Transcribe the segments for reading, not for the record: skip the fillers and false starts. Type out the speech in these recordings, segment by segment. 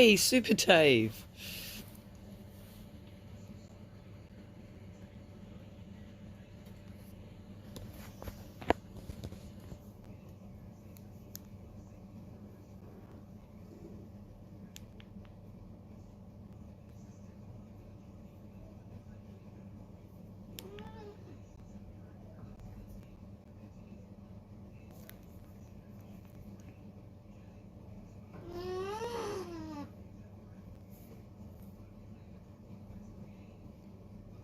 Hey, Super Dave.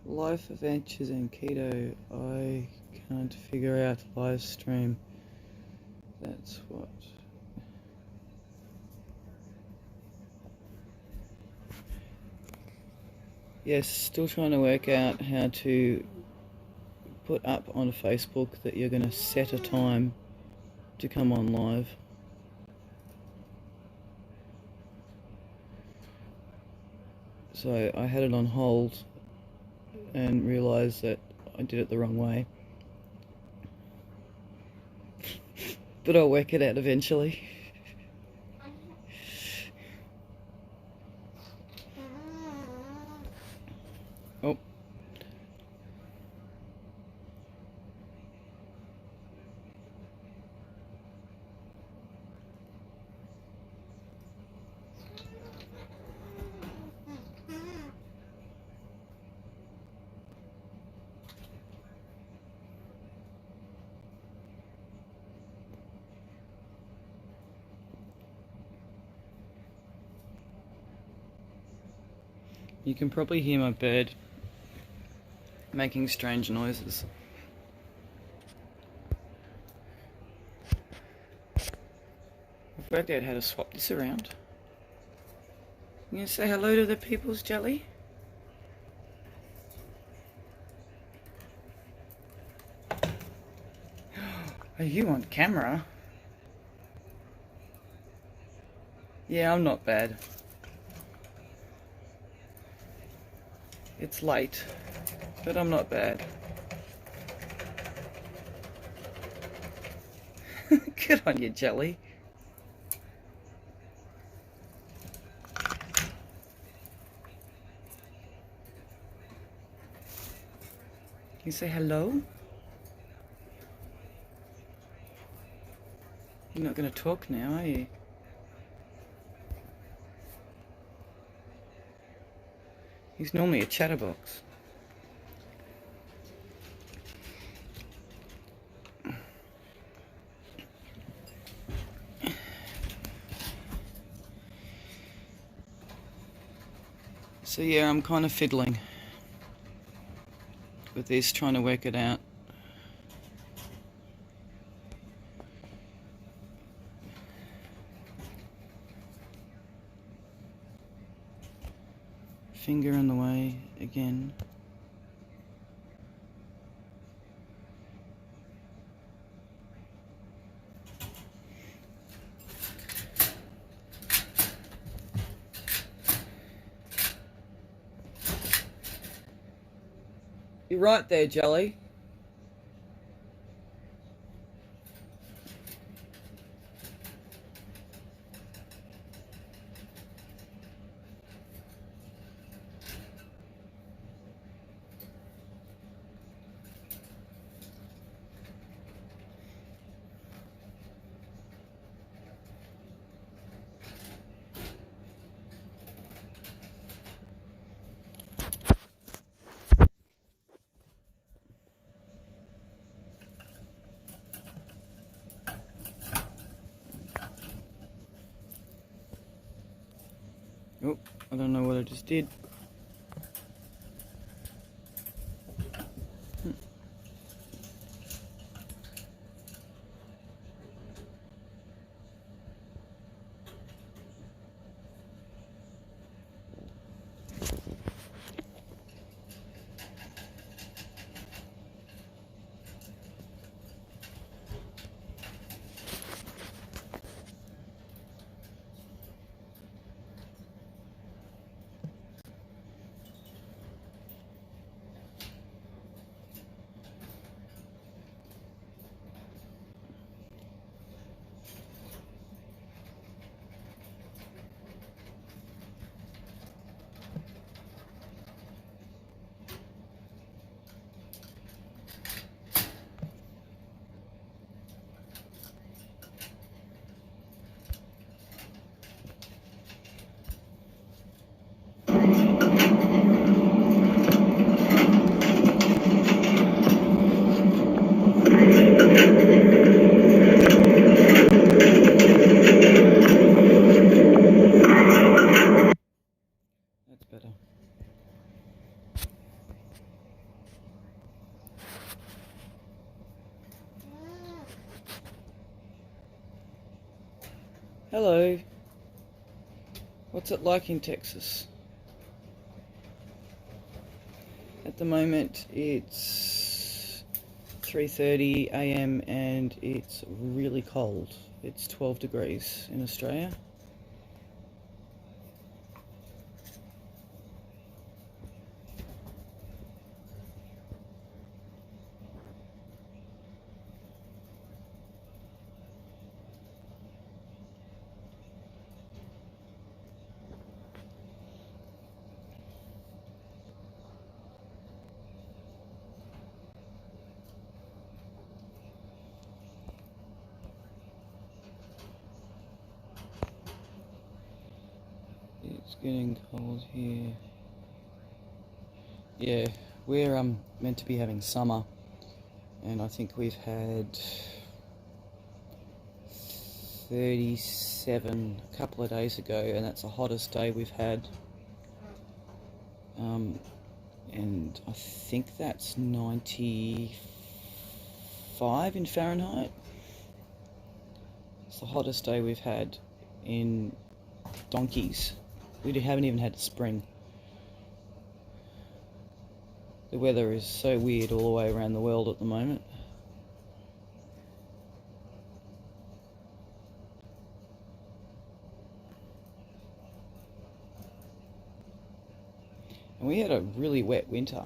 Life Adventures in Keto. I can't figure out live stream. That's what. Yes, still trying to work out how to put up on Facebook that you're going to set a time to come on live. So I had it on hold and realised that I did it the wrong way. But I'll work it out eventually. Oh. You can probably hear my bird making strange noises. I've worked out how to swap this around. You gonna say hello to the people's jelly? Are you on camera? Yeah, I'm not bad. It's late, but I'm not bad. Good on you, Jelly. Can you say hello? You're not going to talk now, are you? He's normally a chatterbox. So yeah, I'm kind of fiddling with this, trying to work it out. Finger in the way again. You're right there, Jelly. Oh, I don't know what I just did. Hello. What's it like in Texas? At the moment it's 3:30 a.m. and it's really cold. It's 12 degrees in Australia. It's getting cold here. Yeah, we're meant to be having summer, and I think we've had 37 a couple of days ago, and that's the hottest day we've had. And I think that's 95 in Fahrenheit. It's the hottest day we've had in donkeys. We haven't even had spring. The weather is so weird all the way around the world at the moment. And we had a really wet winter.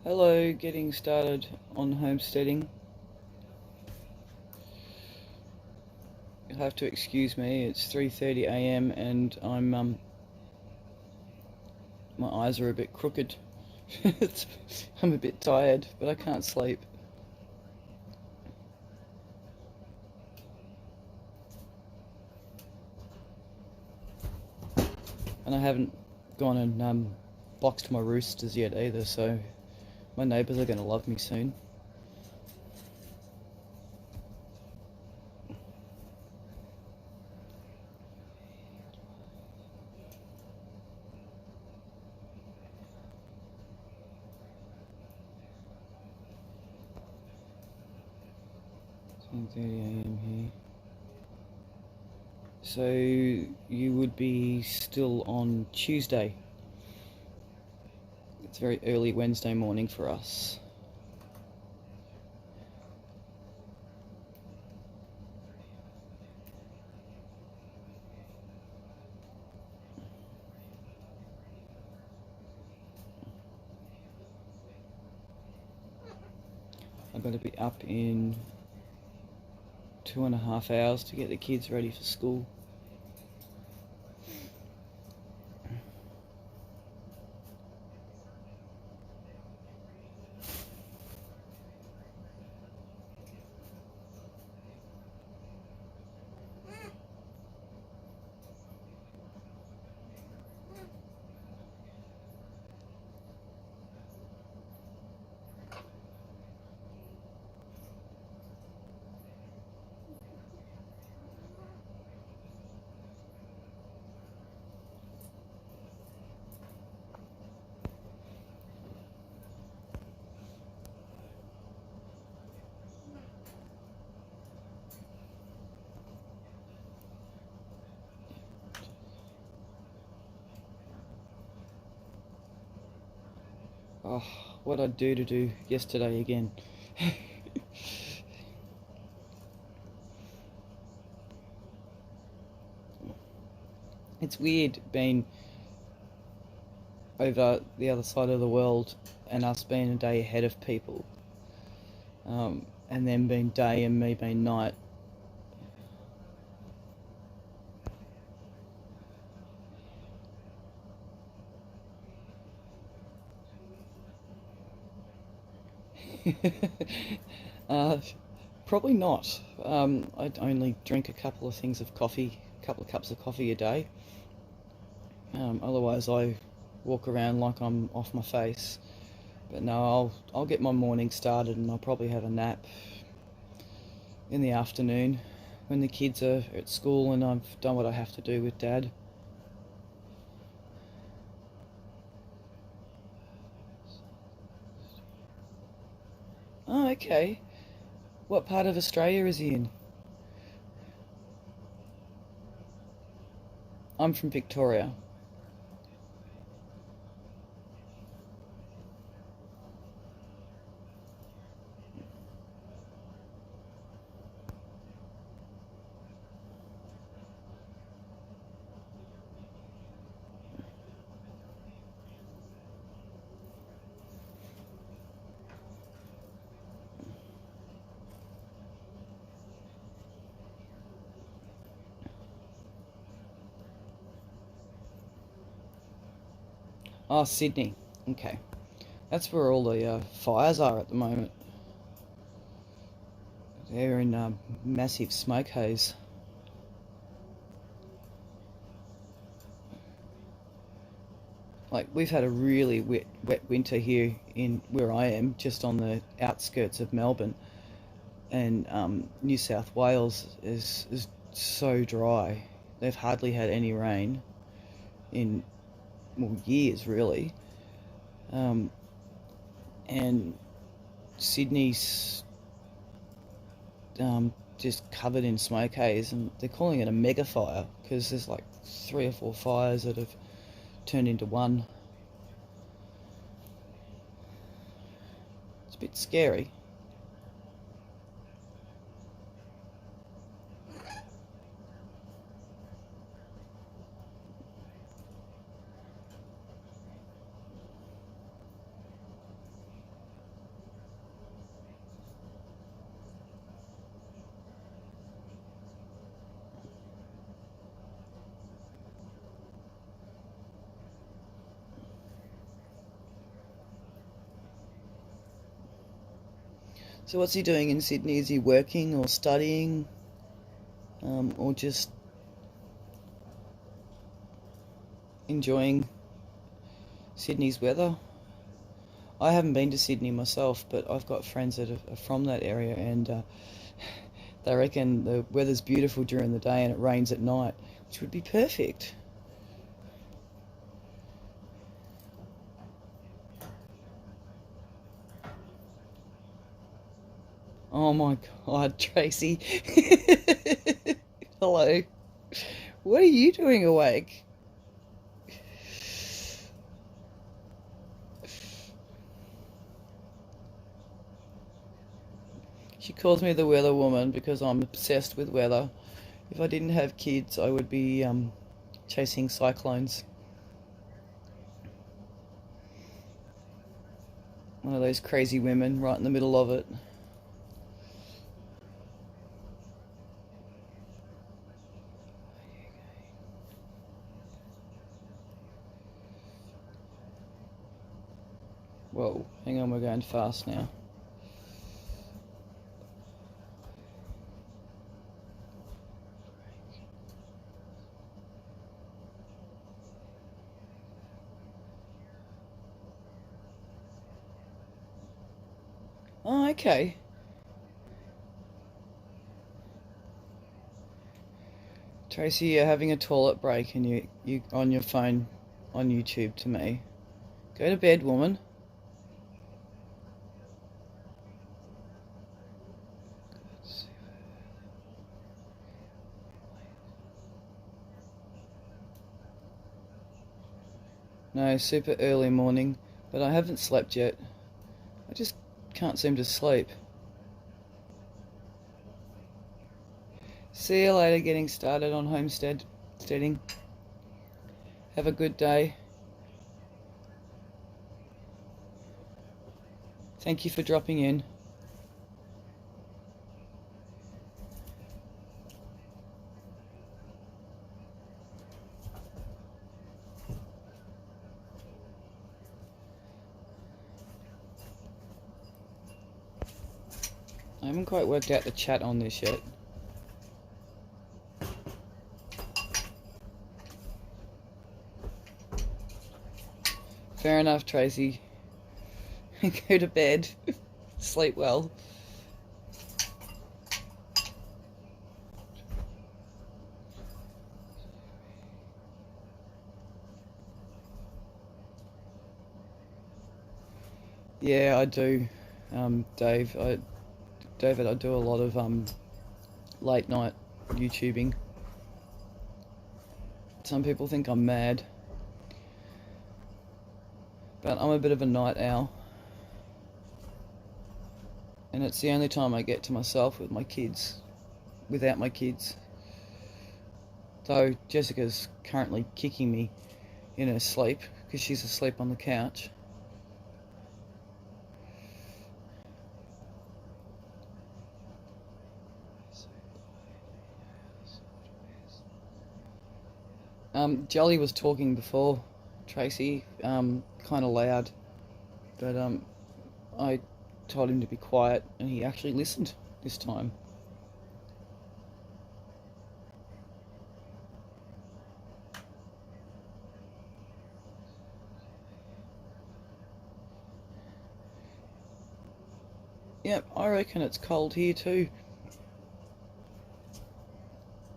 Hello, getting started on homesteading. You'll have to excuse me, it's 3:30 a.m. and my eyes are a bit crooked. I'm a bit tired, but I can't sleep. And I haven't gone and boxed my roosters yet either, so my neighbours are going to love me soon. It's 10:30 a.m. here. So you would be still on Tuesday. It's very early Wednesday morning for us. I'm going to be up in 2.5 hours to get the kids ready for school. Oh, what I'd do yesterday again. It's weird being over the other side of the world and us being a day ahead of people, and them being day and me being night. uh, Probably not. I only drink a couple of things of coffee, a couple of cups of coffee a day. Otherwise, I walk around like I'm off my face. But no, I'll get my morning started, and I'll probably have a nap in the afternoon when the kids are at school and I've done what I have to do with Dad. Oh, okay. What part of Australia is he in? I'm from Victoria. Oh, Sydney. Okay. That's where all the fires are at the moment. They're in massive smoke haze. Like, we've had a really wet winter here in where I am, just on the outskirts of Melbourne, and New South Wales is so dry. They've hardly had any rain in, well, years really. Um, and Sydney's just covered in smoke haze, and they're calling it a mega fire because there's like 3 or 4 fires that have turned into one. It's a bit scary. So what's he doing in Sydney? Is he working or studying, or just enjoying Sydney's weather? I haven't been to Sydney myself, but I've got friends that are from that area, and they reckon the weather's beautiful during the day and it rains at night, which would be perfect. Oh my God, Tracy. Hello. What are you doing awake? She calls me the weather woman because I'm obsessed with weather. If I didn't have kids, I would be chasing cyclones. One of those crazy women right in the middle of it. Whoa, hang on, we're going fast now. Oh, okay. Tracy, you're having a toilet break and you on your phone on YouTube to me. Go to bed, woman. No, super early morning, but I haven't slept yet. I just can't seem to sleep. See you later, getting started on homesteading. Have a good day. Thank you for dropping in. I haven't quite worked out the chat on this yet. Fair enough, Tracy. go to bed, sleep well. Yeah, I do, David. I do a lot of late night YouTubing. Some people think I'm mad, but I'm a bit of a night owl, and it's the only time I get to myself with my kids, without my kids. Though Jessica's currently kicking me in her sleep because she's asleep on the couch. Jelly was talking before, Tracy, kind of loud, but I told him to be quiet, and he actually listened this time. Yep, I reckon it's cold here too.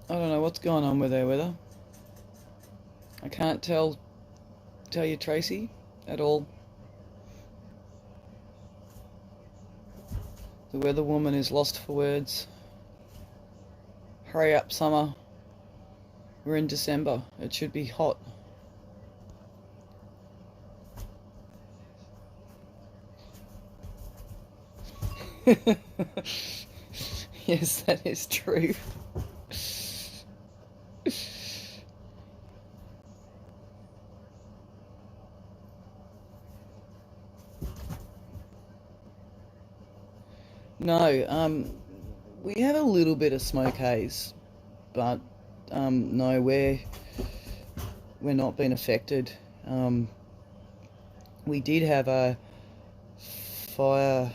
I don't know what's going on with our weather. I can't tell you, Tracy, at all. The weather woman is lost for words. Hurry up, summer. We're in December. It should be hot. Yes, that is true. No, we have a little bit of smoke haze, but no, we're not being affected. Um, we did have a fire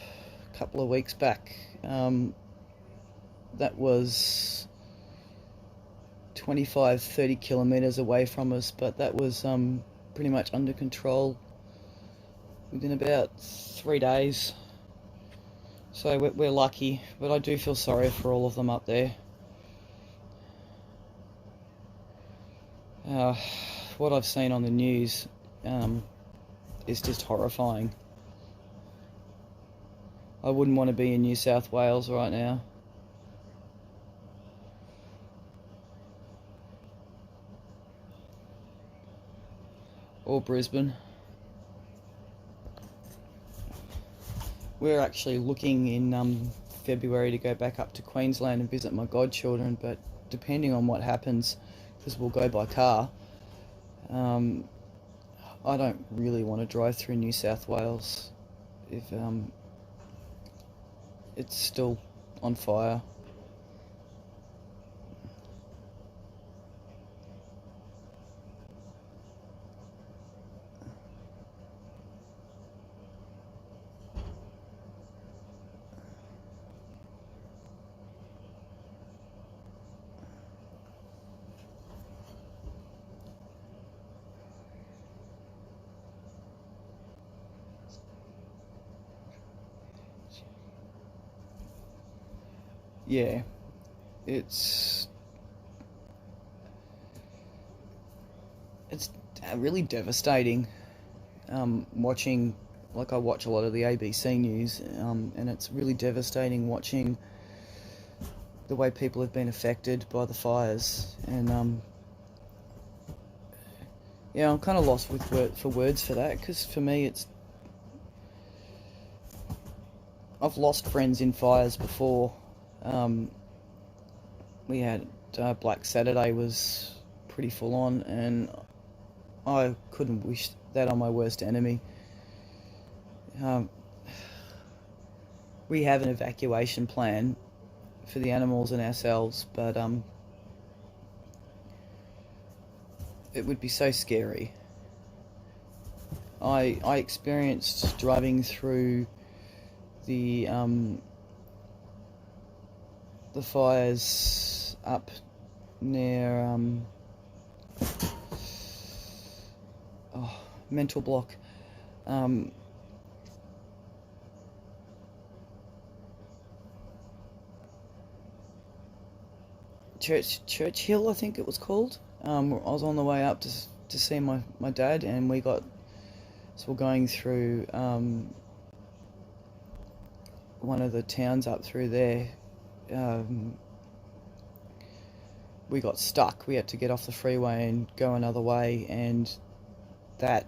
a couple of weeks back. That was 25, 30 kilometres away from us, but that was pretty much under control within about 3 days. So we're lucky, but I do feel sorry for all of them up there. Uh, what I've seen on the news is just horrifying. I wouldn't want to be in New South Wales right now. Or Brisbane. We're actually looking in February to go back up to Queensland and visit my godchildren, but depending on what happens, because we'll go by car, I don't really want to drive through New South Wales if it's still on fire. Yeah, it's it's really devastating watching. Like I watch a lot of the ABC news, and it's really devastating watching the way people have been affected by the fires. And yeah, I'm kind of lost for words for that, because for me, I've lost friends in fires before. Um, we had Black Saturday was pretty full on, and I couldn't wish that on my worst enemy. Um, we have an evacuation plan for the animals and ourselves, but it would be so scary. I experienced driving through the fires up near Mental Block. Churchill, I think it was called. I was on the way up to see my dad, and we're going through one of the towns up through there. Um, we got stuck. We had to get off the freeway and go another way, and that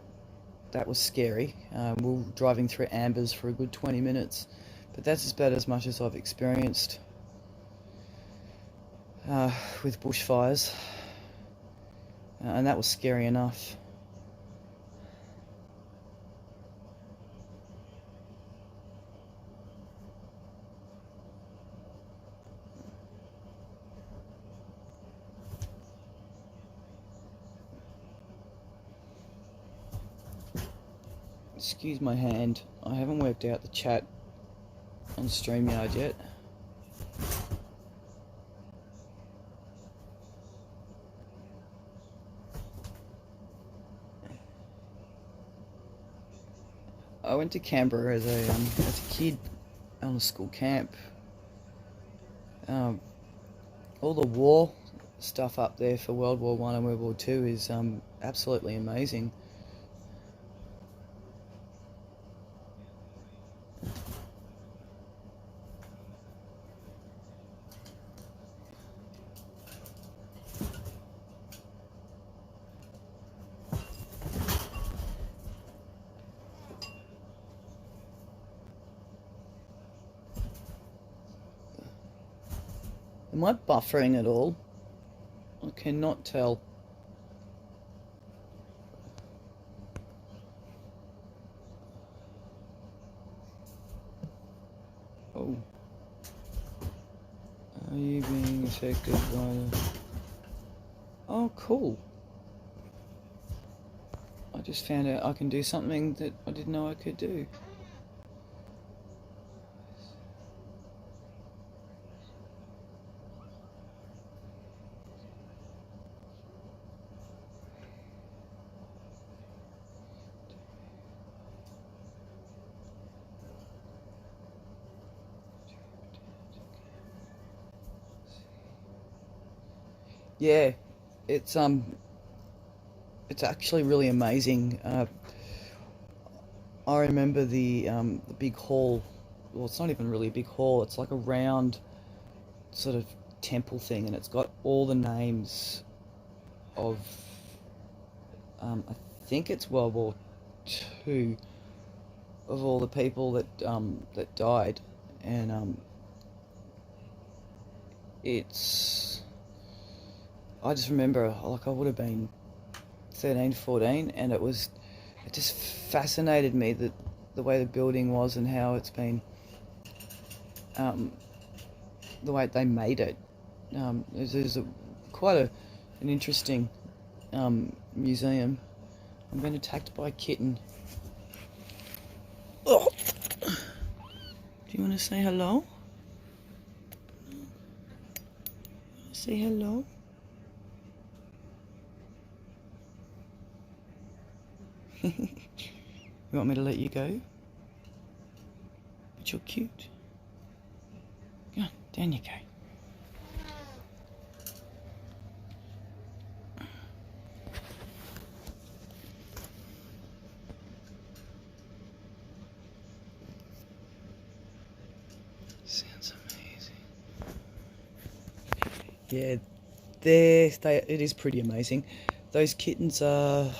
that was scary. We were driving through ambers for a good 20 minutes, but that's about as much as I've experienced uh, with bushfires, and that was scary enough. Excuse my hand. I haven't worked out the chat on StreamYard yet. I went to Canberra as a kid on a school camp. Um, all the war stuff up there for World War One and World War Two is absolutely amazing. Am I buffering at all? I cannot tell. Oh, are you being affected by the... Oh, cool. I just found out I can do something that I didn't know I could do. Yeah, it's it's actually really amazing. I remember the big hall. Well, it's not even really a big hall. It's like a round sort of temple thing, and it's got all the names of I think it's World War Two, of all the people that died, and it's I just remember, like, I would have been 13, 14, and it just fascinated me that the way the building was and how it's been, um, the way they made it. There's quite an interesting museum. I'm being attacked by a kitten. Oh. Do you want to say hello? Say hello. You want me to let you go? But you're cute. Go on, down you go. Sounds amazing. Yeah, it is pretty amazing. Those kittens are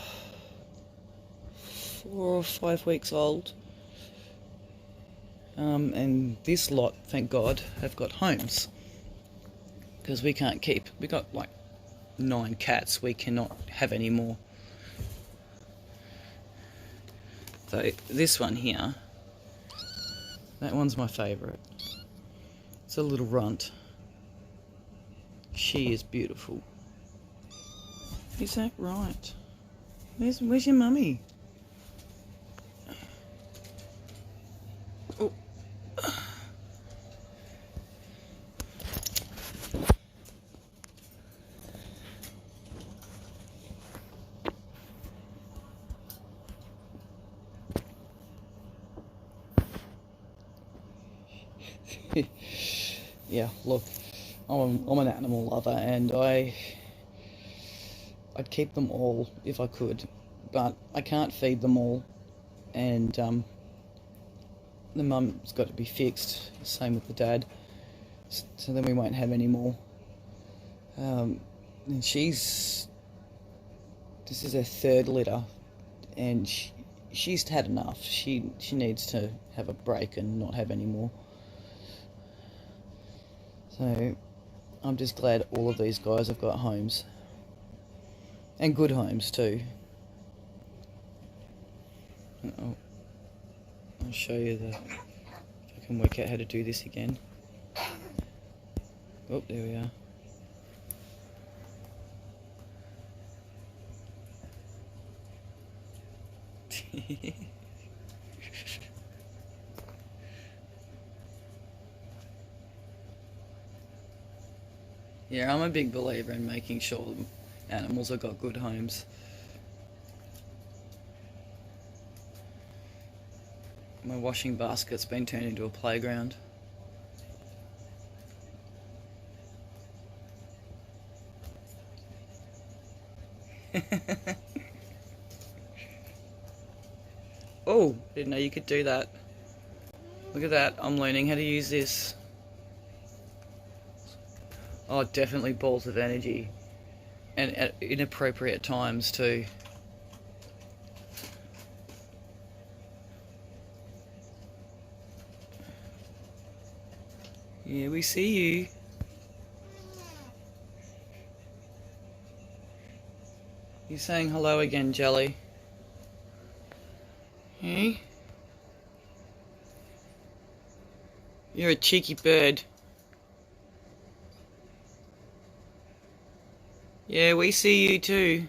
4 or 5 weeks old, and this lot, thank God, have got homes, because we got like 9 cats. We cannot have any more. So this one here, that one's my favourite. It's a little runt. She is beautiful. Is that right? Where's your mummy? Oh. Yeah, look, I'm an animal lover, and I'd keep them all if I could, but I can't feed them all, and the mum's got to be fixed. Same with the dad. So then we won't have any more. And this is her third litter, and she's had enough. She needs to have a break and not have any more. So I'm just glad all of these guys have got homes, and good homes too. I'll show you if I can work out how to do this again. Oh, there we are. Yeah, I'm a big believer in making sure animals have got good homes. My washing basket's been turned into a playground. Oh, didn't know you could do that. Look at that, I'm learning how to use this. Oh, definitely balls of energy. And at inappropriate times too. Yeah, we see you. You're saying hello again, Jelly. Hey? You're a cheeky bird. Yeah, we see you too.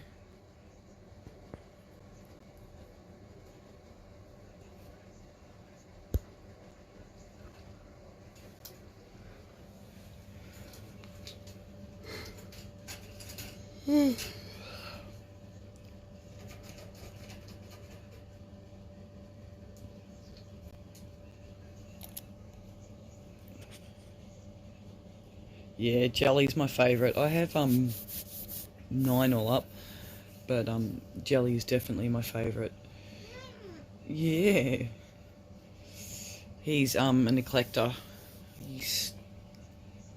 Yeah, Jelly's my favourite. I have 9 all up, but Jelly's definitely my favourite. Yeah. He's a neglector. He's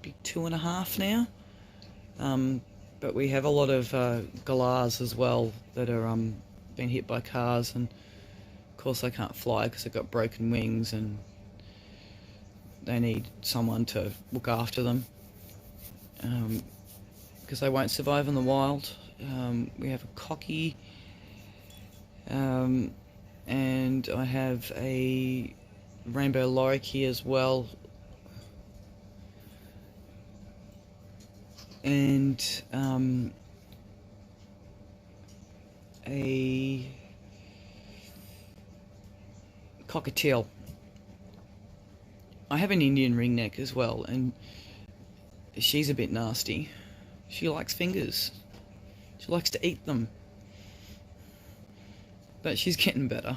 big 2.5 now. But we have a lot of galahs as well that are been hit by cars, and of course they can't fly because they've got broken wings, and they need someone to look after them because they won't survive in the wild. We have a cocky, and I have a rainbow lorikeet as well, and a cockatiel. I have an Indian ringneck as well, and she's a bit nasty. She likes fingers. She likes to eat them. But she's getting better.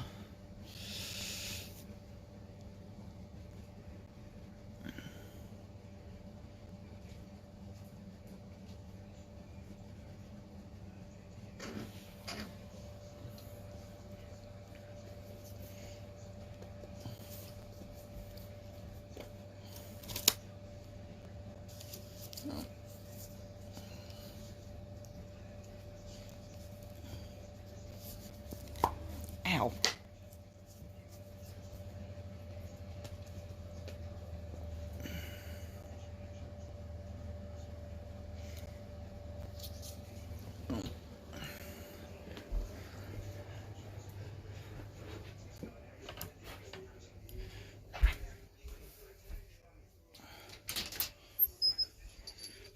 Ow.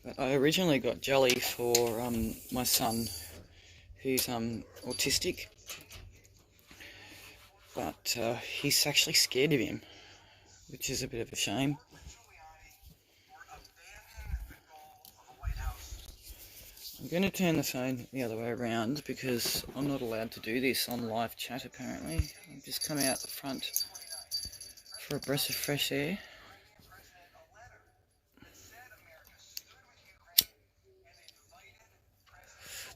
But I originally got Jelly for my son, who's autistic, but he's actually scared of him, which is a bit of a shame. I'm going to turn the phone the other way around because I'm not allowed to do this on live chat apparently. I've just come out the front for a breath of fresh air.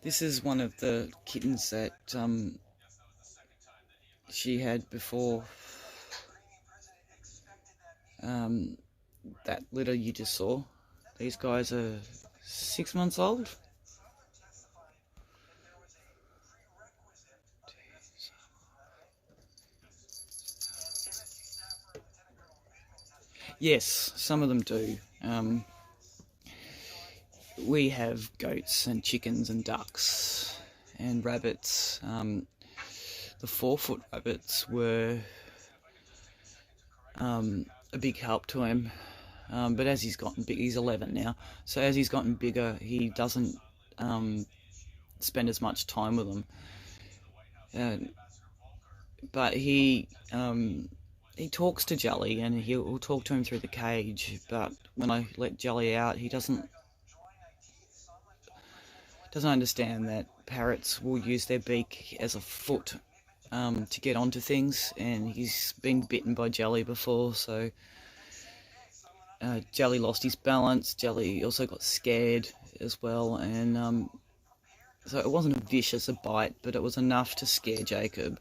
This is one of the kittens that she had before that litter you just saw. These guys are 6 months old. Yes, some of them do. We have goats and chickens and ducks and rabbits. The 4-foot rabbits were a big help to him. But as he's gotten big, he's 11 now. So as he's gotten bigger, he doesn't spend as much time with them. But he talks to Jelly, and he'll talk to him through the cage. But when I let Jelly out, he doesn't understand that parrots will use their beak as a foot to get onto things, and he's been bitten by Jelly before, so Jelly lost his balance. Jelly also got scared as well, and so it wasn't a vicious bite, but it was enough to scare Jacob.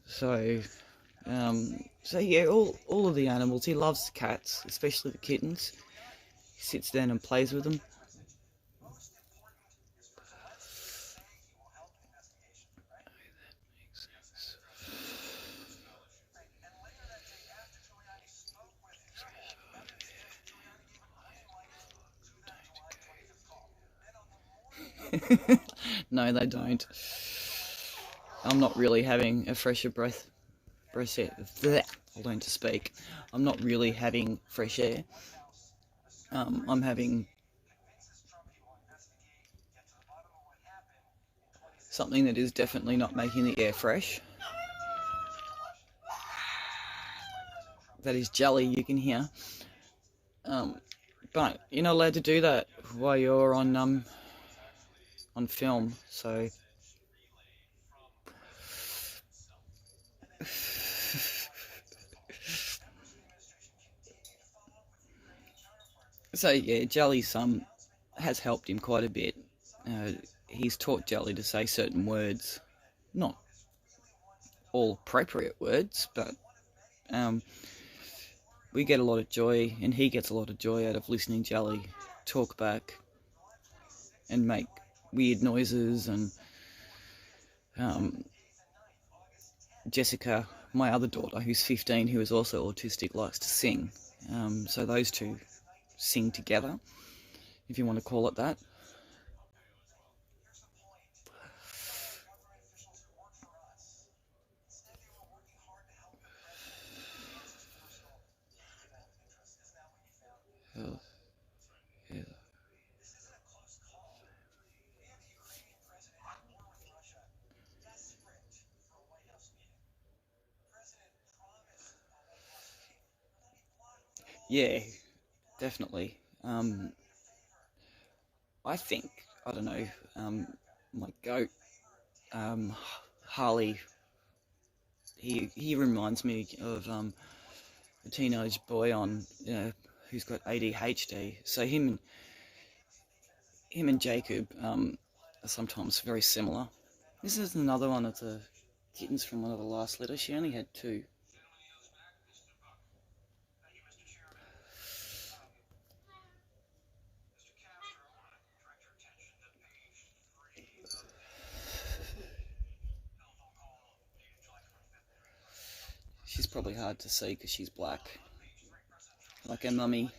So yeah, all of the animals. He loves cats, especially the kittens. He sits down and plays with them. No, they don't. I'm not really having a fresher breath air. I'll learn to speak. I'm not really having fresh air. I'm having something that is definitely not making the air fresh. That is Jelly, you can hear. But you're not allowed to do that while you're on film, so so yeah, Jelly's has helped him quite a bit. He's taught Jelly to say certain words, not all appropriate words, but we get a lot of joy, and he gets a lot of joy out of listening Jelly talk back and make weird noises. And Jessica, my other daughter, who's 15, who is also autistic, likes to sing. So those two sing together, if you want to call it that. Yeah, definitely. I think, I don't know, my goat, Harley, he reminds me of a teenage boy who's got ADHD. So him and Jacob are sometimes very similar. This is another one of the kittens from one of the last litters. She only had 2. She's probably hard to see because she's black, like her mummy.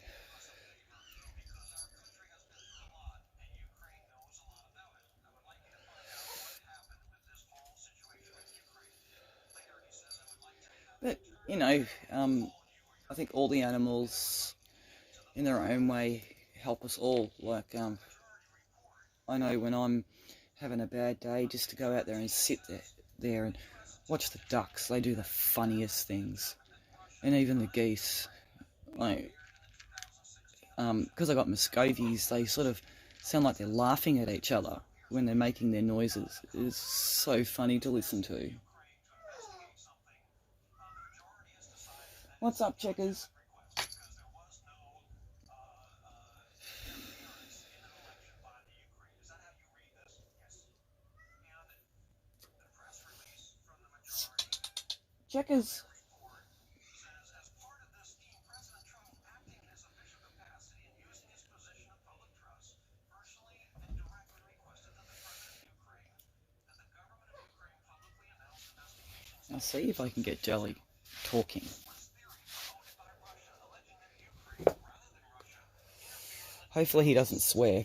But, I think all the animals, in their own way, help us all. Like, I know when I'm having a bad day, just to go out there and sit there and watch the ducks. They do the funniest things. And even the geese. Like, because I got Muscovies, they sort of sound like they're laughing at each other when they're making their noises. It's so funny to listen to. What's up, Checkers? Checkers. I'll see if I can get Jelly talking. Hopefully he doesn't swear.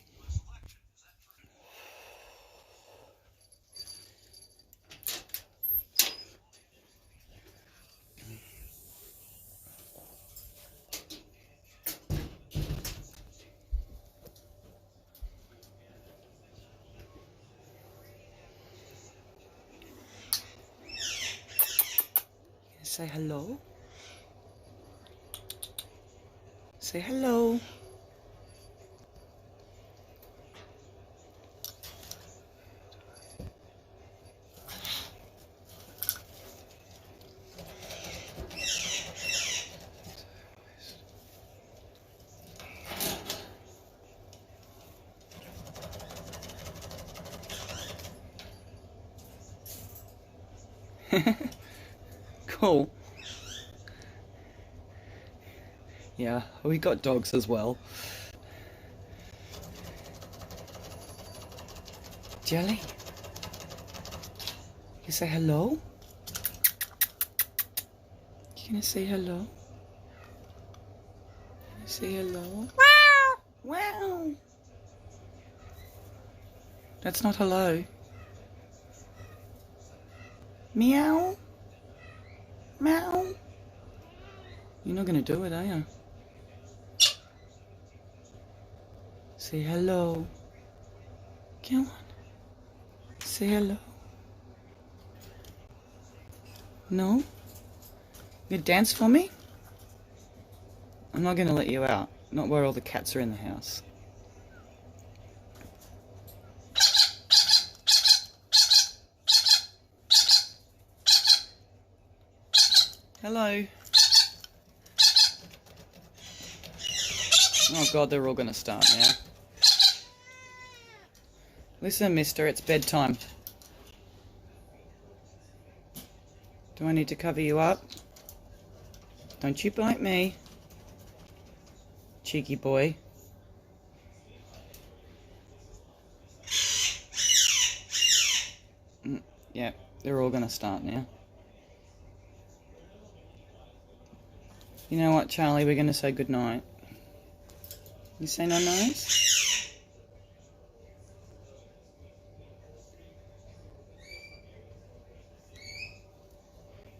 Say hello. Say hello. Cool. Yeah, we got dogs as well. Jelly? You say hello? You gonna say hello? Say hello? Wow! Wow! That's not hello. Meow? Meow? You're not gonna do it, are you? Say hello. Come on. Say hello. No? You dance for me? I'm not gonna let you out. Not where all the cats are in the house. Hello. Oh god, they're all gonna start now. Listen, mister, it's bedtime. Do I need to cover you up? Don't you bite me. Cheeky boy. Yeah, they're all gonna start now. You know what, Charlie? We're gonna say goodnight. You say no nice?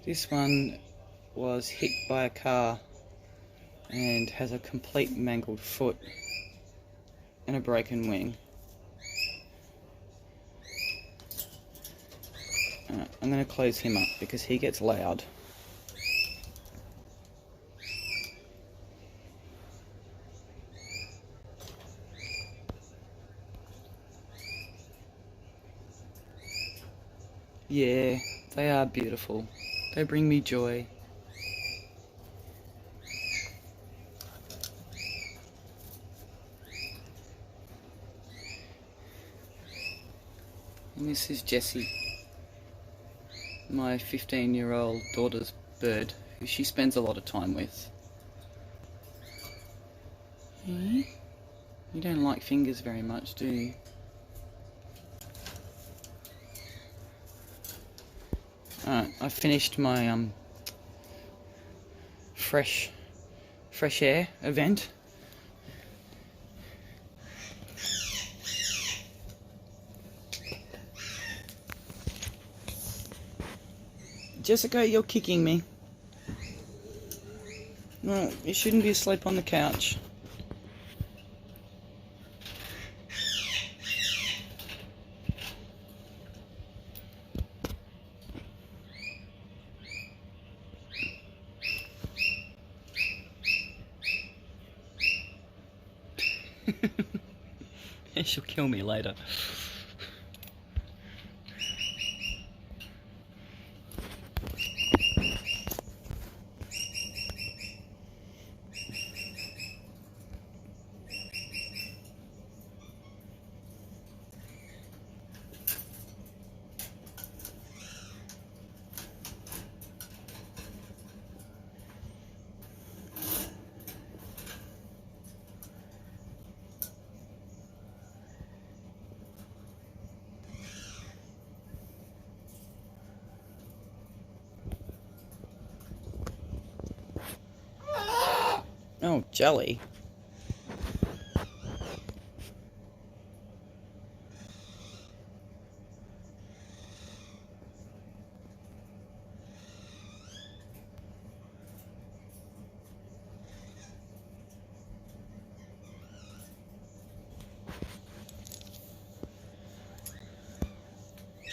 This one was hit by a car and has a complete mangled foot and a broken wing. I'm going to close him up because he gets loud. Yeah, they are beautiful. They bring me joy. And this is Jessie, my 15-year-old daughter's bird, who she spends a lot of time with. You don't like fingers very much, do you? Alright, I finished my fresh air event. Jessica, you're kicking me. No, you shouldn't be asleep on the couch. She'll kill me later. Oh, jelly.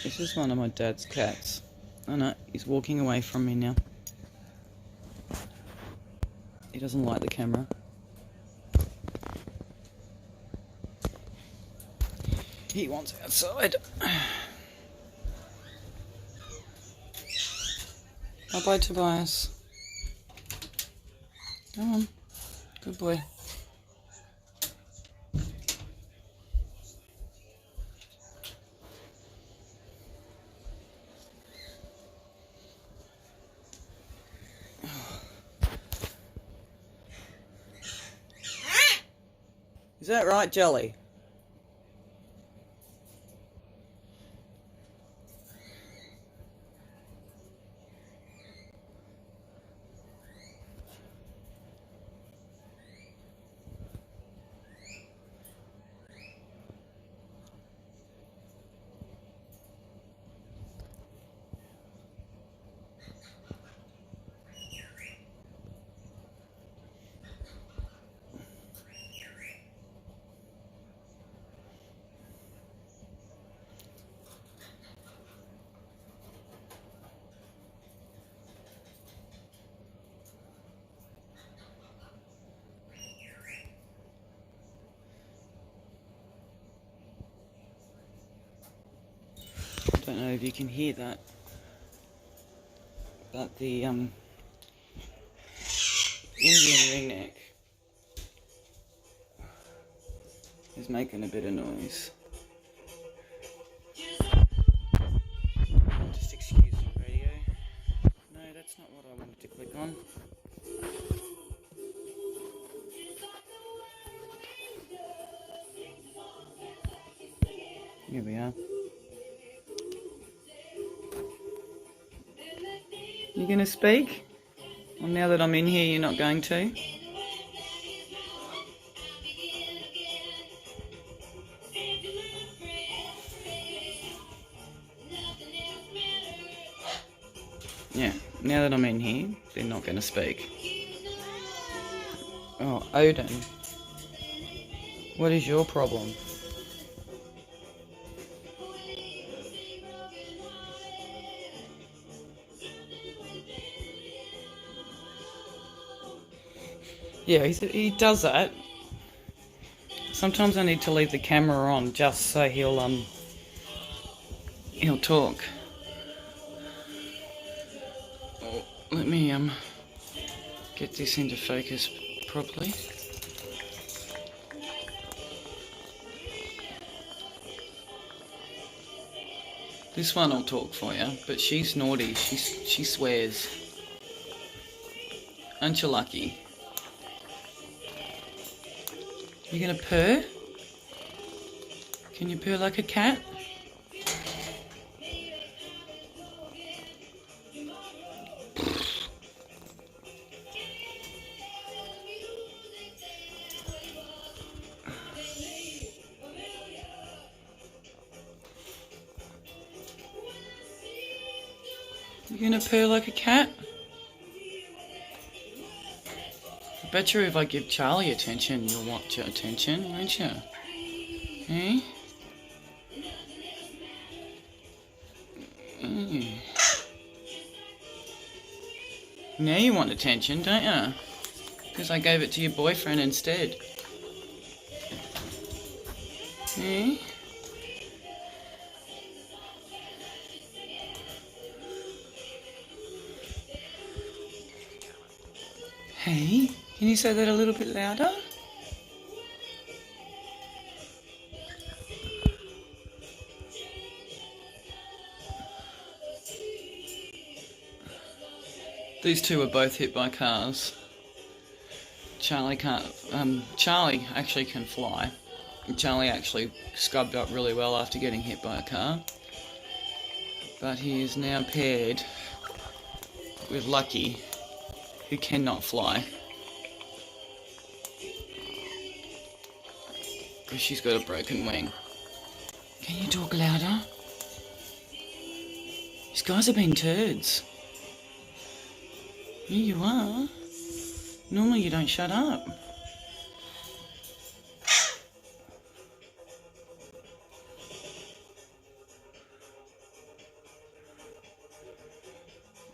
This is one of my dad's cats. Oh no, he's walking away from me now. He doesn't like the camera. He wants outside. Bye-bye, Tobias. Come on. Good boy. Is that right, Jelly? I don't know if you can hear that, but the Indian ringneck is making a bit of noise. Just excuse the radio. No, that's not what I wanted to click on. Here we are. You gonna speak? Well, now that I'm in here, you're not going to? Yeah, now that I'm in here, they're not gonna speak. Oh, Odin. What is your problem? Yeah, he does that. Sometimes I need to leave the camera on just so he'll talk. Oh, let me get this into focus properly. This one will talk for you, but she's naughty. She swears. Aren't you lucky? You gonna purr? Can you purr like a cat? You gonna purr like a cat? I bet you if I give Charlie attention, you'll want your attention, won't you? Eh? Now you want attention, don't you? Because I gave it to your boyfriend instead. Eh? Hey, can you say that a little bit louder? These two were both hit by cars. Charlie can't. Charlie actually can fly. Charlie actually scrubbed up really well after getting hit by a car. But he is now paired with Lucky, who cannot fly. because she's got a broken wing. Can you talk louder? These guys have been turds. Here you are. Normally you don't shut up.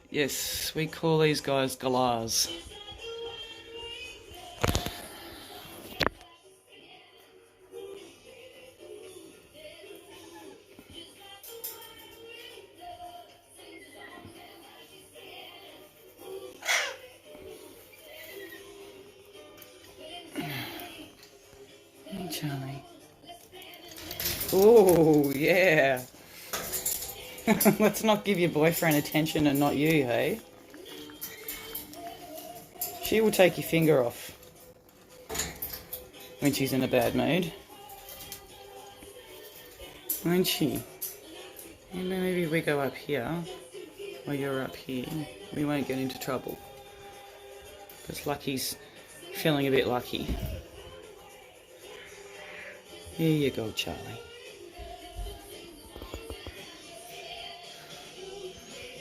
Yes, we call these guys galahs. Hey, Charlie. Oh, yeah. Let's not give your boyfriend attention and not you, hey? She will take your finger off when she's in a bad mood. Won't she? And maybe if we go up here, or you're up here, we won't get into trouble. Because Lucky's feeling a bit lucky. Here you go, Charlie.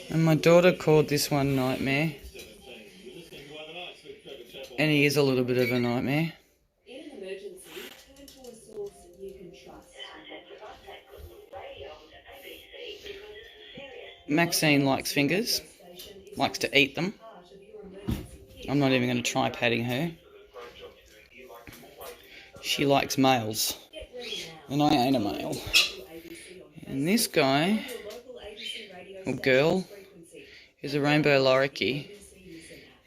And my daughter called this one Nightmare. And he is a little bit of a nightmare. In an emergency, turn to a source you can trust. Maxine likes fingers, likes to eat them. I'm not even going to try patting her. She likes males, and I ain't a male. And this guy, or girl, is a rainbow lorikeet,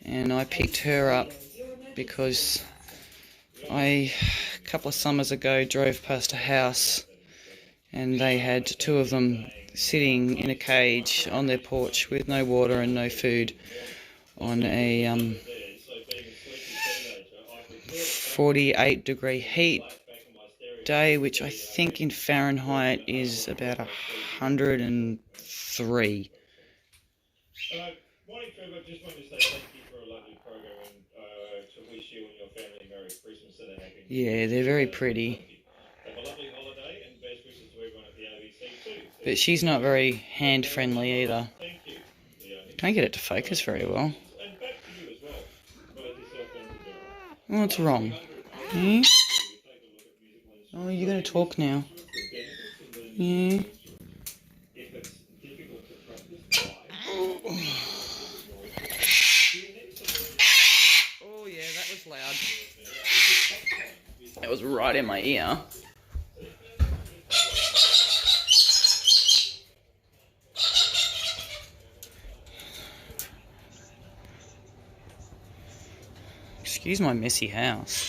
and I picked her up because a couple of summers ago drove past a house and they had two of them sitting in a cage on their porch with no water and no food on a 48-degree heat day, which I think in Fahrenheit is about 103. Morning, Trevor. Just wanted to say thank you for a lovely program and to wish you and your family Merry Christmas and a Happy New Year. Yeah, they're very pretty. Have a lovely holiday and best wishes to everyone at the ABC too. But she's not very hand-friendly either. Thank you, Leonie. Can't get it to focus very well. And back to you as well. Both yourself and Deborah. What's wrong? Hmm? Oh, you're going to talk now. Yeah. If it's difficult to practice, Oh yeah, that was loud. That was right in my ear. Excuse my messy house.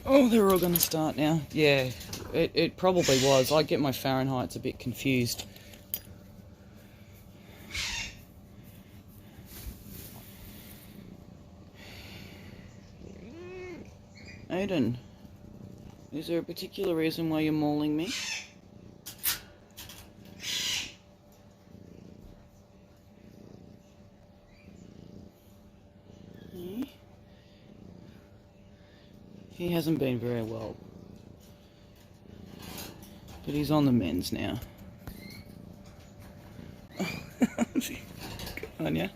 Oh, they're all going to start now. Yeah, it probably was. I get my Fahrenheits a bit confused. Aiden, is there a particular reason why you're mauling me? He hasn't been very well, but he's on the mends now. Good on ya.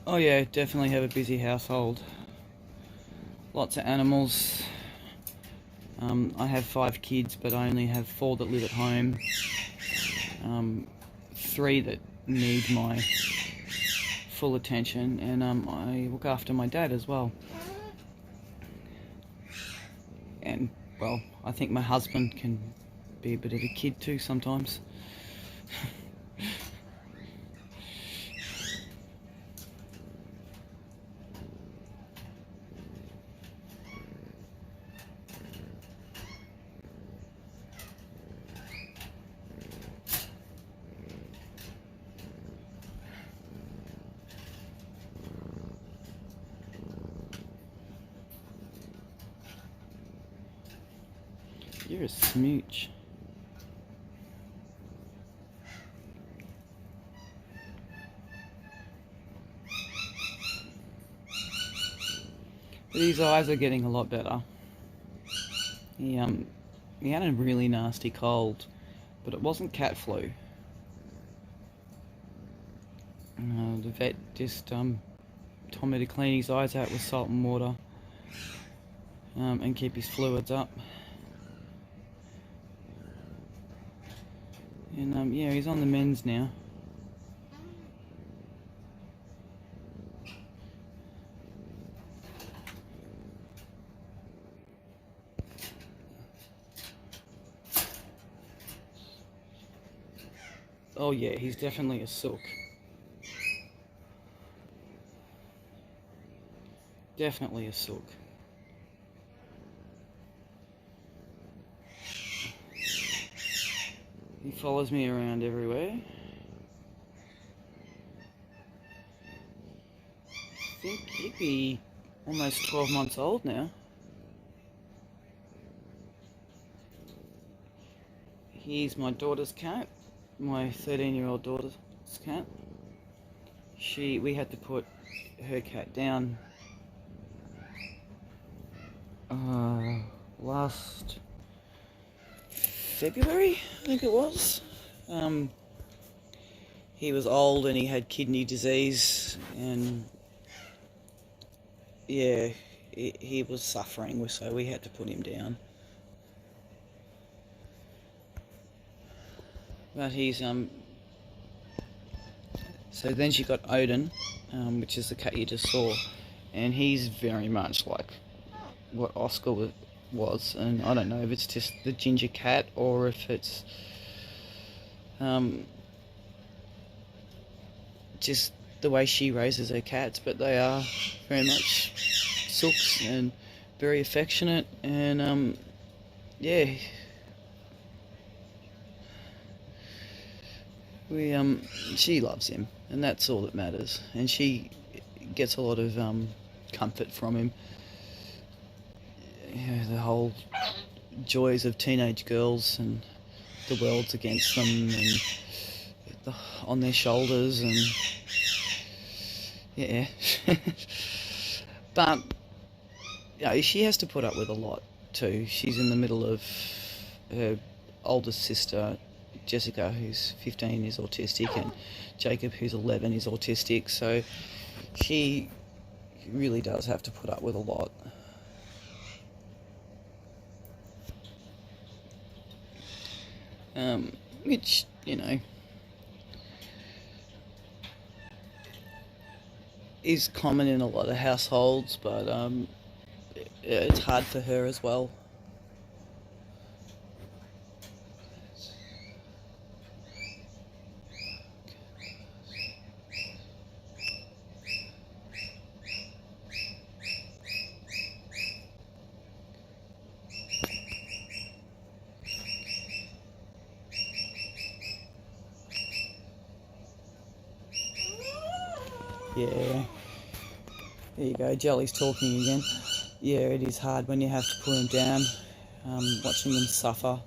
Oh yeah, definitely have a busy household. Lots of animals. I have 5 kids, but I only have 4 that live at home. 3 that need my full attention, and I look after my dad as well. And, well, I think my husband can be a bit of a kid too sometimes. You're a smooch. But his eyes are getting a lot better. He had a really nasty cold, but it wasn't cat flu. The vet just told me to clean his eyes out with salt and water, and keep his fluids up. And yeah, he's on the mends now. Oh yeah, he's definitely a sook. Definitely a sook. He follows me around everywhere. I think he'd be almost 12 months old now. He's my daughter's cat, my 13-year-old daughter's cat. We had to put her cat down last February, I think it was. He was old and he had kidney disease, and yeah, he was suffering, so we had to put him down. But he's so then she got Odin, which is the cat you just saw, and he's very much like what Oscar was, and I don't know if it's just the ginger cat or if it's just the way she raises her cats, but they are very much sooks and very affectionate, and yeah, she loves him, and that's all that matters, and she gets a lot of comfort from him. Yeah, the whole joys of teenage girls and the world's against them, and on their shoulders, and yeah. But she has to put up with a lot too. She's in the middle of her oldest sister, Jessica, who's 15, is autistic, and Jacob, who's 11, is autistic, so she really does have to put up with a lot. Which, is common in a lot of households, but it's hard for her as well. Yeah, there you go, Jelly's talking again. Yeah, it is hard when you have to put him down, watching him suffer.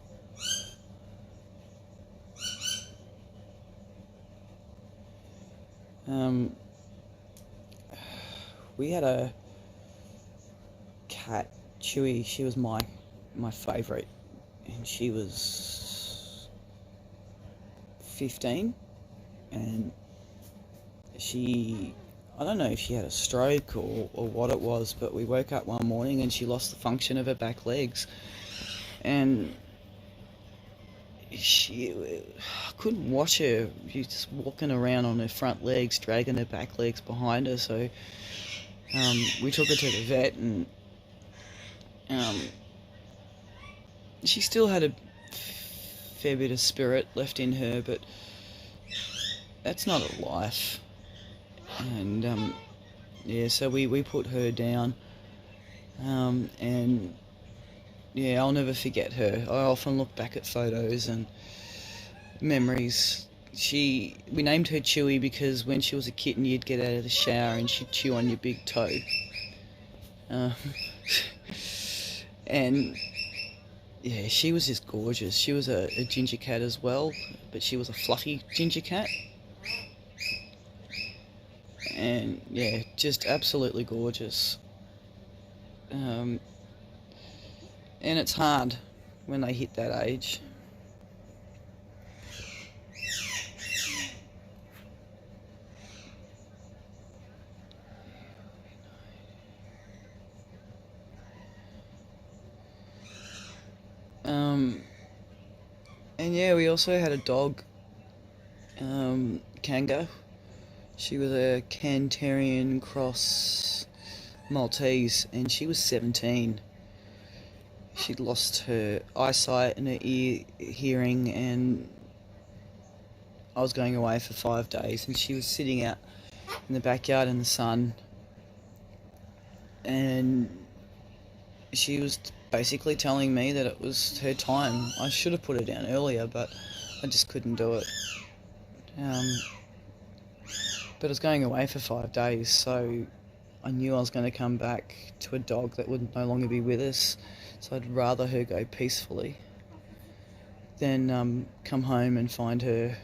We had a cat, Chewy. She was my favourite, and she was 15, and I don't know if she had a stroke or what it was, but we woke up one morning and she lost the function of her back legs, and I couldn't watch her. She was just walking around on her front legs, dragging her back legs behind her, so we took her to the vet, and she still had a fair bit of spirit left in her, but that's not a life. And yeah, so we put her down, and yeah, I'll never forget her. I often look back at photos and memories. We named her Chewy because when she was a kitten, you'd get out of the shower and she'd chew on your big toe. And yeah, she was just gorgeous. She was a ginger cat as well, but she was a fluffy ginger cat. And yeah, just absolutely gorgeous. Um, and it's hard when they hit that age. And yeah, we also had a dog, Kanga. She was a Cairn Terrier cross Maltese, and she was 17. She'd lost her eyesight and her hearing, and I was going away for 5 days, and she was sitting out in the backyard in the sun, and she was basically telling me that it was her time. I should have put her down earlier, but I just couldn't do it. But I was going away for 5 days, so I knew I was going to come back to a dog that would no longer be with us. So I'd rather her go peacefully than come home and find her,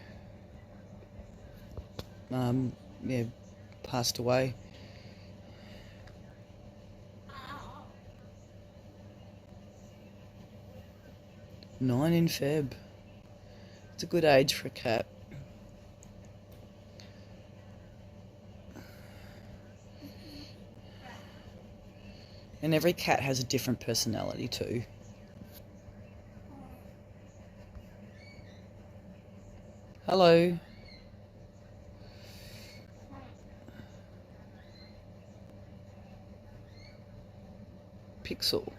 passed away. Nine in Feb. It's a good age for a cat. And every cat has a different personality too. Hello. Pixel.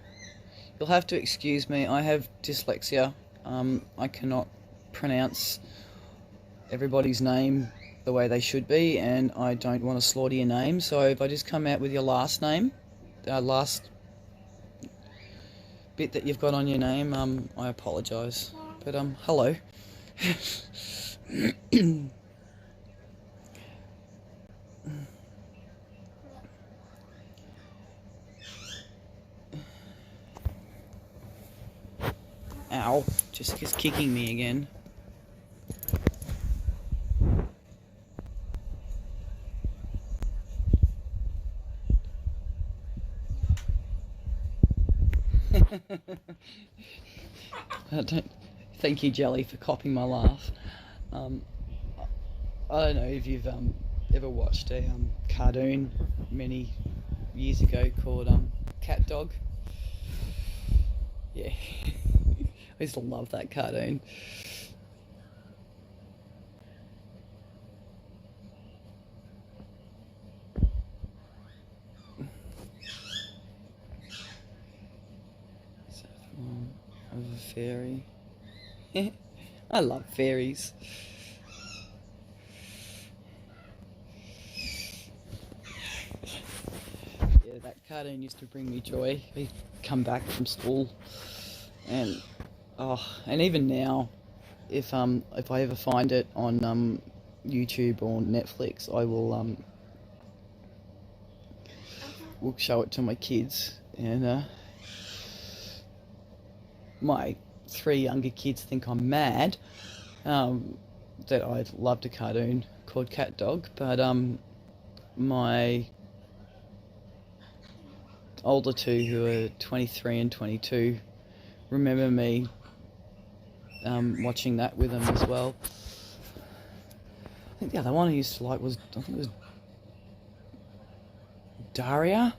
You'll have to excuse me, I have dyslexia. I cannot pronounce everybody's name the way they should be, and I don't want to slaughter your name, so if I just come out with your last name, last bit that you've got on your name, I apologise. But, hello. Ow, Jessica's kicking me again. Thank you, Jelly, for copying my laugh. I don't know if you've ever watched a cartoon many years ago called Cat Dog. Yeah, I used to love that cartoon. Of a fairy. I love fairies. Yeah, that cartoon used to bring me joy. We'd come back from school, and and even now, if I ever find it on YouTube or Netflix, I will show it to my kids, and my 3 younger kids think I'm mad that I loved a cartoon called Cat Dog, but my older 2, who are 23 and 22, remember me watching that with them as well. I think the other one I used to like was, I think it was Daria.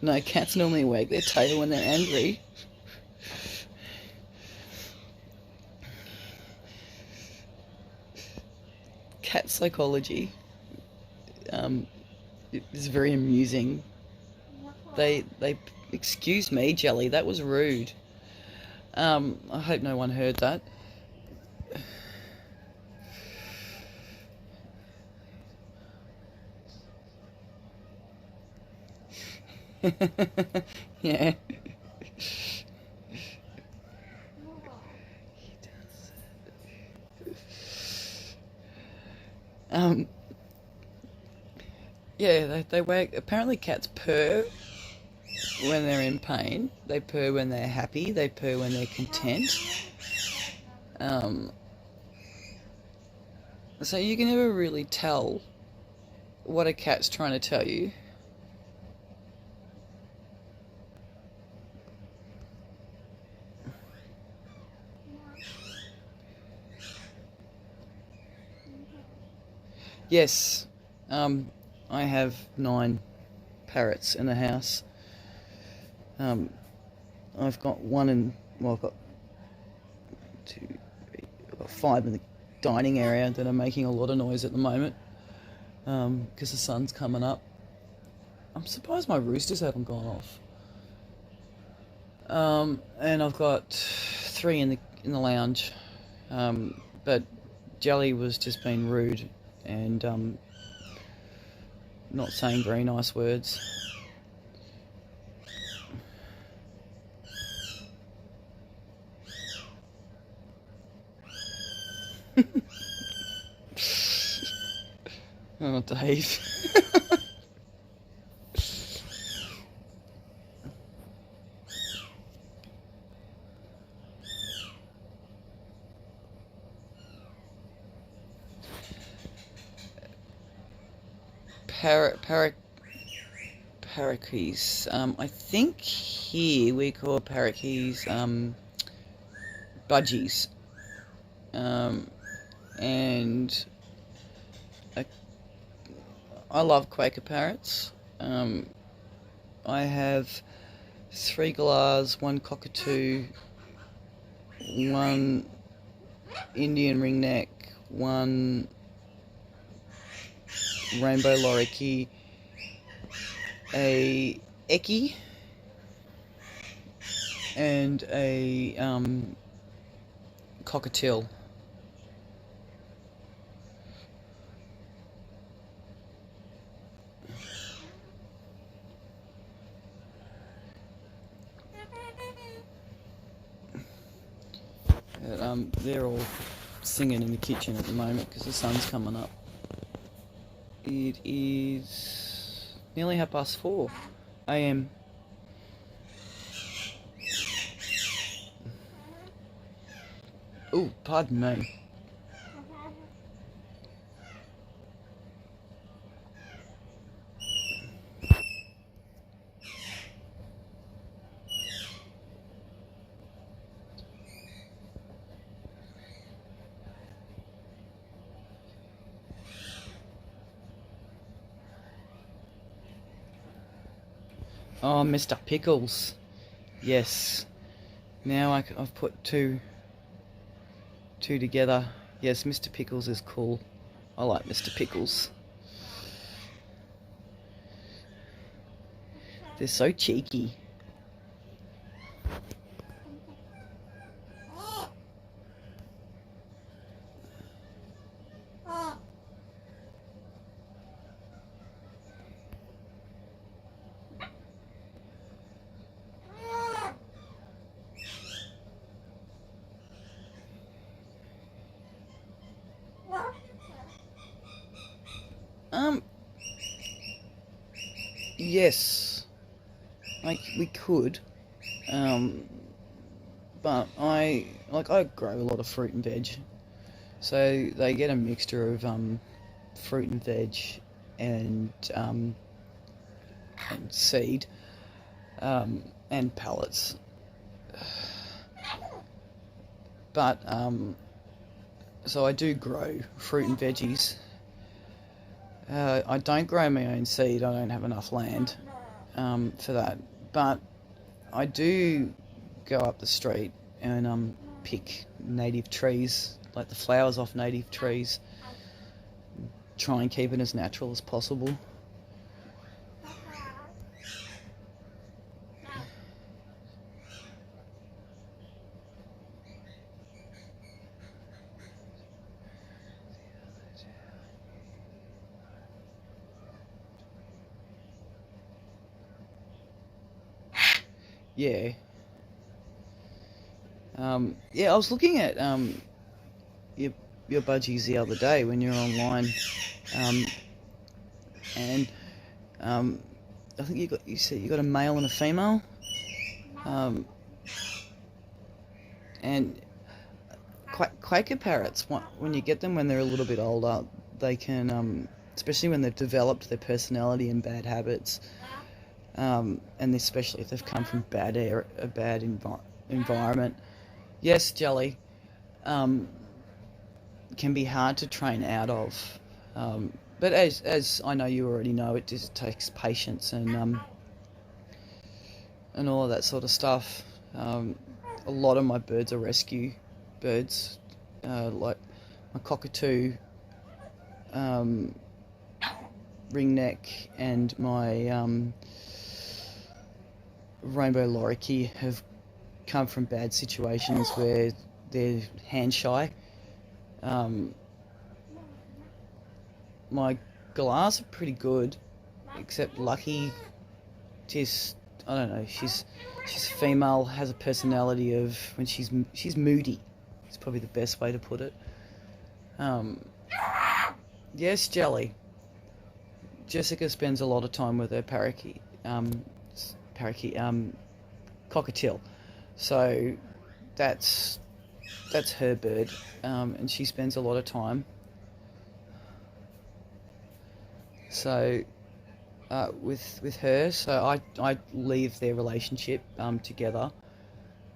No, cats normally wag their tail when they're angry. Cat psychology is very amusing. They excuse me, Jelly, that was rude. I hope no one heard that. Yeah. Yeah, they wag. Apparently, cats purr when they're in pain. They purr when they're happy. They purr when they're content. Um, so you can never really tell what a cat's trying to tell you. Yes, I have 9 parrots in the house. I've got one in, well, I've got 2, 3, I've got 5 in the dining area that are making a lot of noise at the moment because the sun's coming up. I'm surprised my roosters haven't gone off. And I've got 3 in the lounge, but Jelly was just being rude and not saying very nice words. Oh, Dave. Parakeets. I think here we call parakeets budgies. And I love Quaker parrots. I have 3 galahs, 1 cockatoo, 1 Indian ringneck, 1 rainbow lorikeet, a eckie, and a cockatiel. They're all singing in the kitchen at the moment because the sun's coming up. It is nearly 4:30 a.m. Oh, pardon me. Oh, Mr. Pickles. Yes. Now I've put two together. Yes, Mr. Pickles is cool. I like Mr. Pickles. They're so cheeky. Yes, like we could, but I grow a lot of fruit and veg, so they get a mixture of fruit and veg and seed and pellets. But so I do grow fruit and veggies. I don't grow my own seed. I don't have enough land for that. But I do go up the street and pick native trees, like the flowers off native trees. Try and keep it as natural as possible. Yeah. Yeah, I was looking at your budgies the other day when you were online, and I think you said you got a male and a female, and Quaker parrots, when you get them when they're a little bit older, they can, especially when they've developed their personality and bad habits, and especially if they've come from a bad environment. Yes, Jelly, can be hard to train out of. But as I know you already know, it just takes patience and all of that sort of stuff. A lot of my birds are rescue birds, like my cockatoo, ringneck, and my rainbow lorikeet have come from bad situations where they're hand shy. My galahs are pretty good, except Lucky, I don't know. She's female, has a personality of when she's moody. It's probably the best way to put it. Yes, Jelly. Jessica spends a lot of time with her cockatiel. So that's her bird, and she spends a lot of time. So with her, so I leave their relationship together.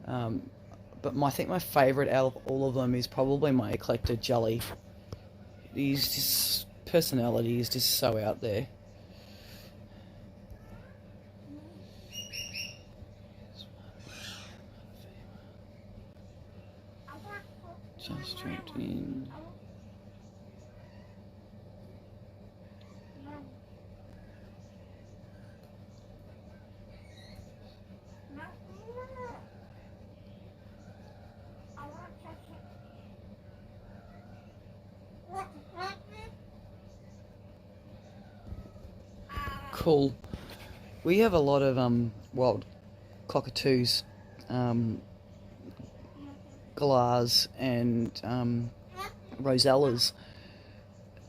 But I think my favourite out of all of them is probably my eclectic Jelly. His personality is just so out there. Just jumped in. Cool. We have a lot of wild cockatoos, galahs, and rosellas,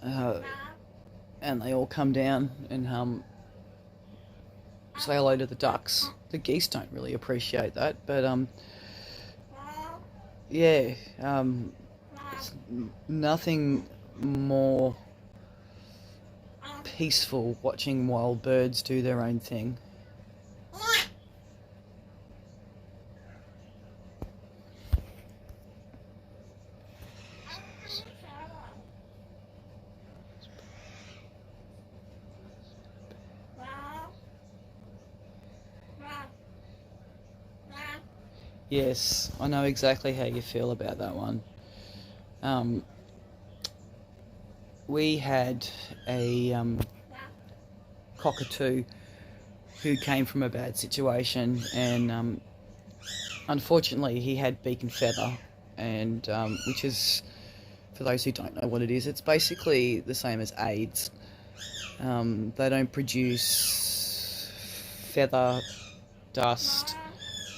and they all come down and say hello to the ducks. The geese don't really appreciate that, but yeah, it's nothing more peaceful watching wild birds do their own thing. Yes, I know exactly how you feel about that one. We had a cockatoo who came from a bad situation, and unfortunately he had beak and feather, and which is, for those who don't know what it is, it's basically the same as AIDS. They don't produce feather dust.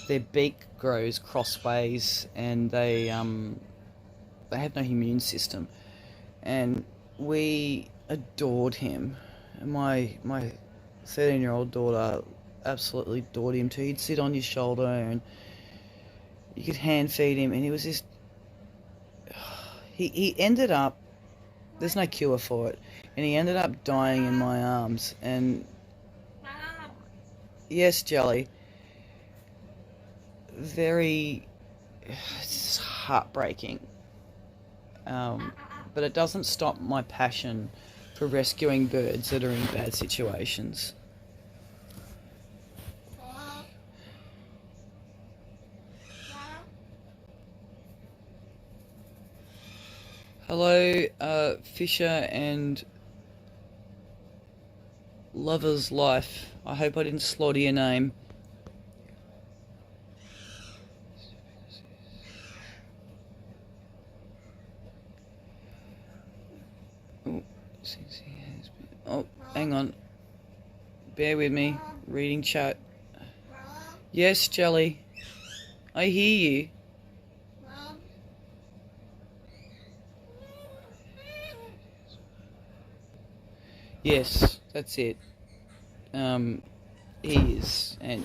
Their beak grows crossways, and they have no immune system. And we adored him. My 13-year-old daughter absolutely adored him too. He'd sit on your shoulder, and you could hand feed him, and he was just. He ended up. There's no cure for it, and he ended up dying in my arms. And yes, Jelly. Very, it's heartbreaking, but it doesn't stop my passion for rescuing birds that are in bad situations. Hello, Fisher and Lover's Life. I hope I didn't slaughter your name. Oh, hang on. Bear with me. Reading chat. Yes, Jelly. I hear you. Yes, that's it. He is, and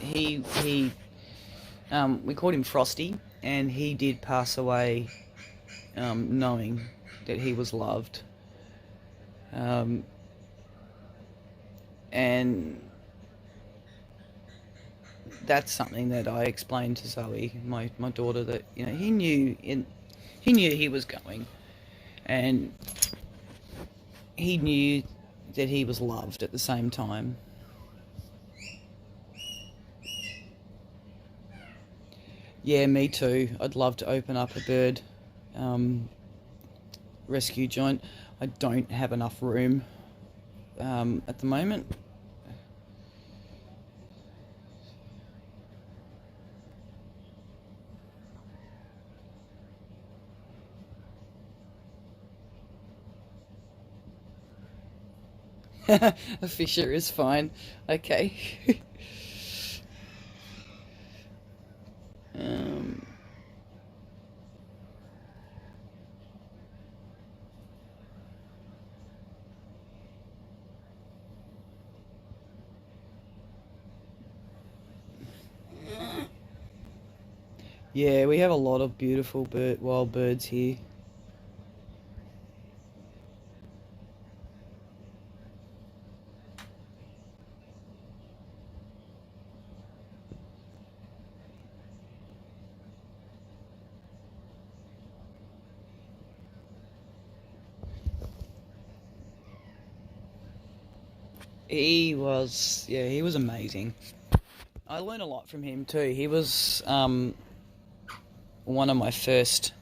we called him Frosty, and he did pass away knowing that he was loved. And that's something that I explained to Zoe, my daughter, that he knew he was going, and he knew that he was loved at the same time. Yeah, me too. I'd love to open up a bird rescue joint. I don't have enough room at the moment. A fisher is fine. Okay. Yeah, we have a lot of beautiful wild birds here. He was amazing. I learned a lot from him too. He was one of my first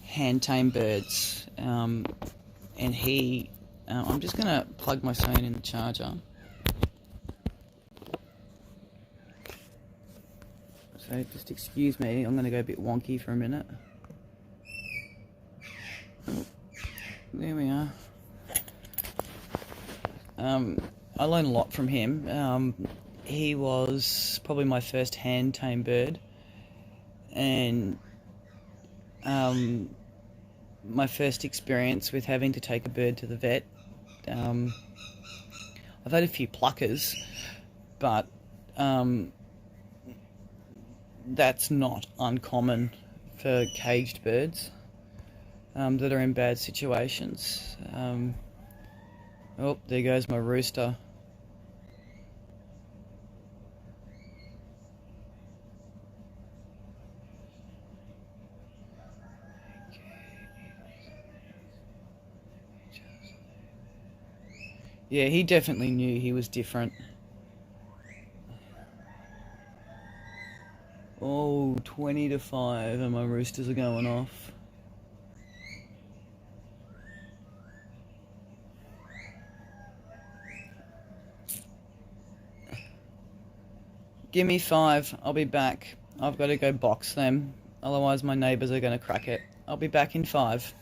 hand-tamed birds, and he. I'm just gonna plug my phone in the charger. So just excuse me. I'm gonna go a bit wonky for a minute. Oh, there we are. I learned a lot from him. He was probably my first hand-tamed bird, and my first experience with having to take a bird to the vet. I've had a few pluckers, but that's not uncommon for caged birds that are in bad situations. Oh, there goes my rooster. Yeah, he definitely knew he was different. Oh, 20 to 5 and my roosters are going off. Give me 5, I'll be back. I've got to go box them, otherwise my neighbours are going to crack it. I'll be back in 5.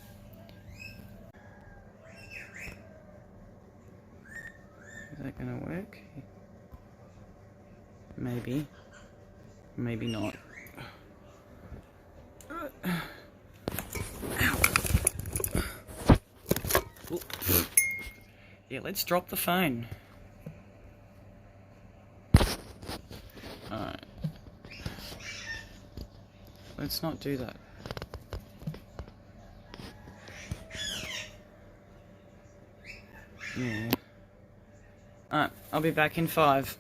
Is that going to work? Maybe. Maybe not. Yeah, let's drop the phone. Alright. Let's not do that. Yeah. Alright, I'll be back in 5.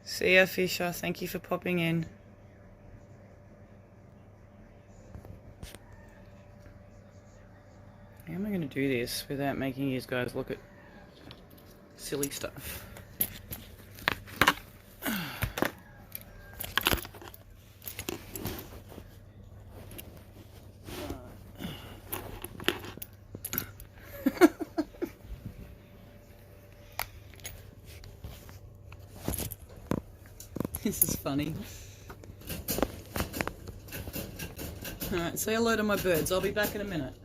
See ya, Fisher. Thank you for popping in. How am I going to do this without making you guys look at silly stuff? This is funny. Alright, say hello to my birds. I'll be back in a minute.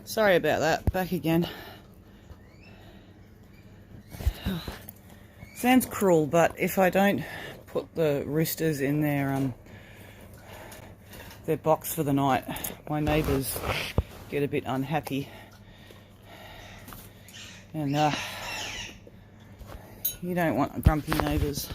Sorry about that. Back again. Sounds cruel, but if I don't put the roosters in their box for the night, my neighbours get a bit unhappy, and you don't want grumpy neighbours.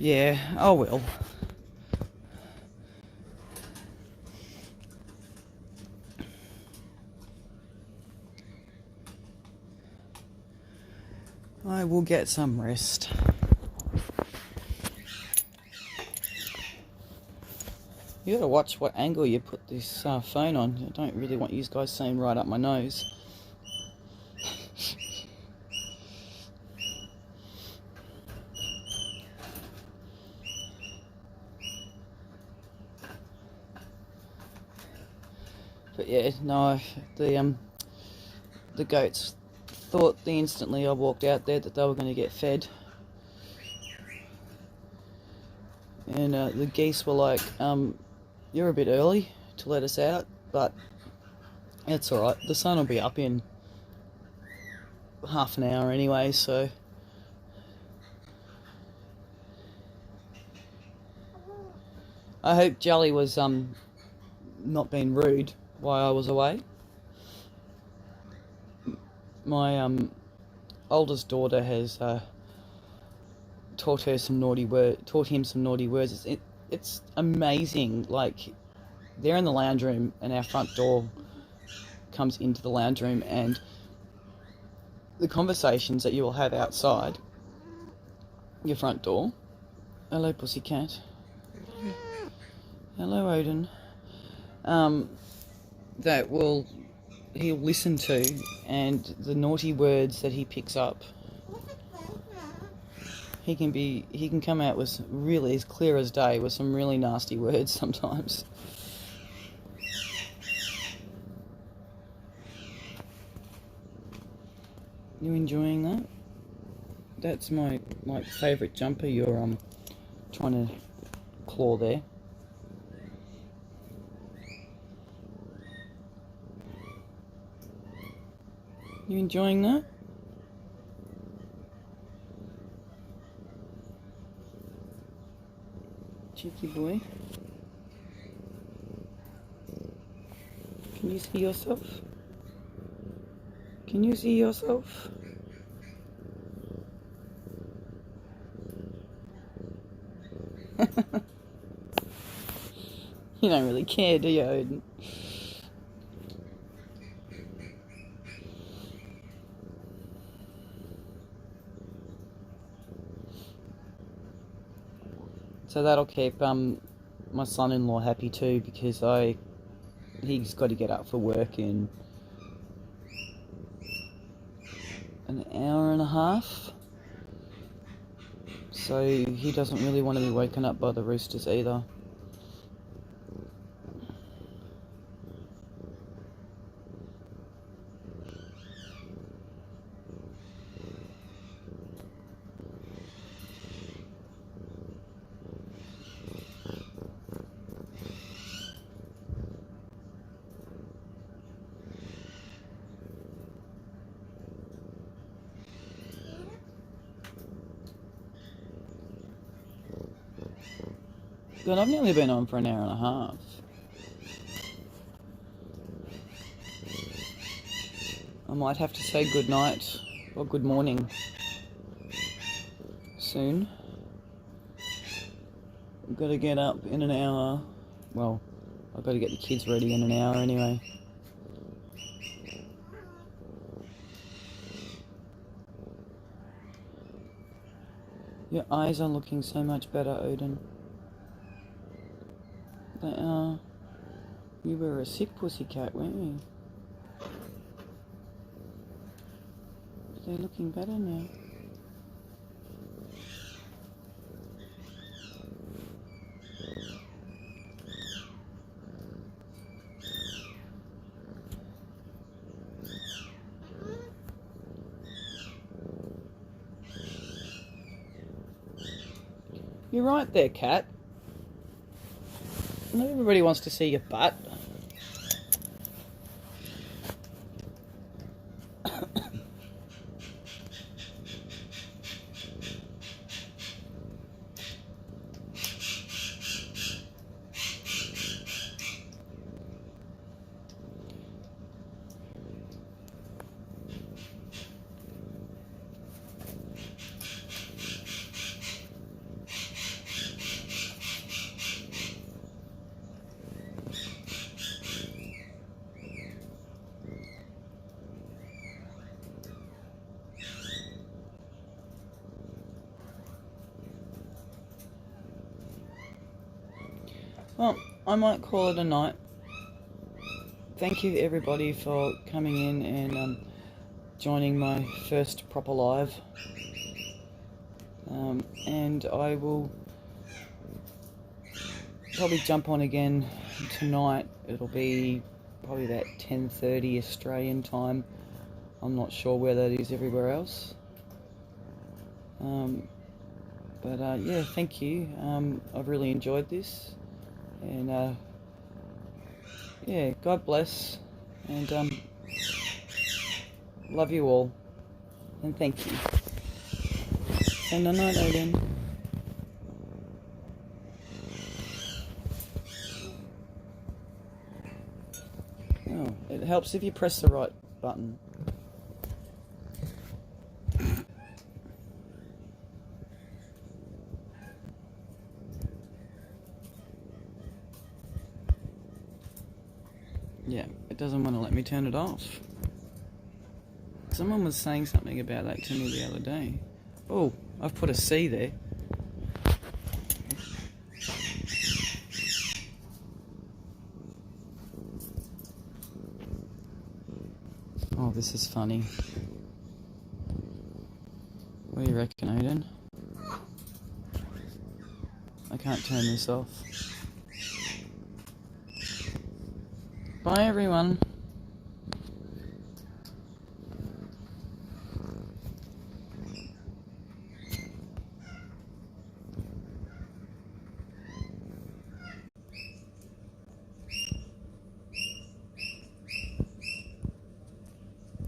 Yeah, I will. I will get some rest. You gotta watch what angle you put this phone on. I don't really want you guys seeing right up my nose. But yeah, no, the goats thought the instantly I walked out there that they were going to get fed. And the geese were like, you're a bit early to let us out, but it's alright. The sun will be up in half an hour anyway, so... I hope Jelly was not being rude while I was away. My oldest daughter has taught him some naughty words. It's amazing. Like, they're in the lounge room and our front door comes into the lounge room, and the conversations that you will have outside your front door. Hello, pussycat. Hello, Odin. That he'll listen to, and the naughty words that he picks up, he can come out with really as clear as day with some really nasty words sometimes. You enjoying that? That's my favourite jumper you're trying to claw there. You enjoying that? Cheeky boy. Can you see yourself? Can you see yourself? You don't really care, do you, Odin? So that'll keep my son-in-law happy too, because he's got to get up for work in an hour and a half. So he doesn't really want to be woken up by the roosters either. God, I've nearly been on for an hour and a half. I might have to say goodnight Well, good morning. Soon. I've got to get up in an hour. Well, I've got to get the kids ready in an hour anyway. Your eyes are looking so much better, Odin. They are. You were a sick pussycat, weren't you? They're looking better now. You're right there, cat. Not everybody wants to see your butt. Well, I might call it a night. Thank you everybody for coming in and joining my first proper live. And I will probably jump on again tonight. It'll be probably about 10:30 Australian time. I'm not sure where that is everywhere else. Yeah, thank you. I've really enjoyed this. And yeah, God bless, and love you all, and thank you. And good night, Odin. Oh, it helps if you press the right button. Yeah, it doesn't want to let me turn it off. Someone was saying something about that to me the other day. Oh, I've put a C there. Oh, this is funny. What do you reckon, Odin? I can't turn this off. Bye, everyone.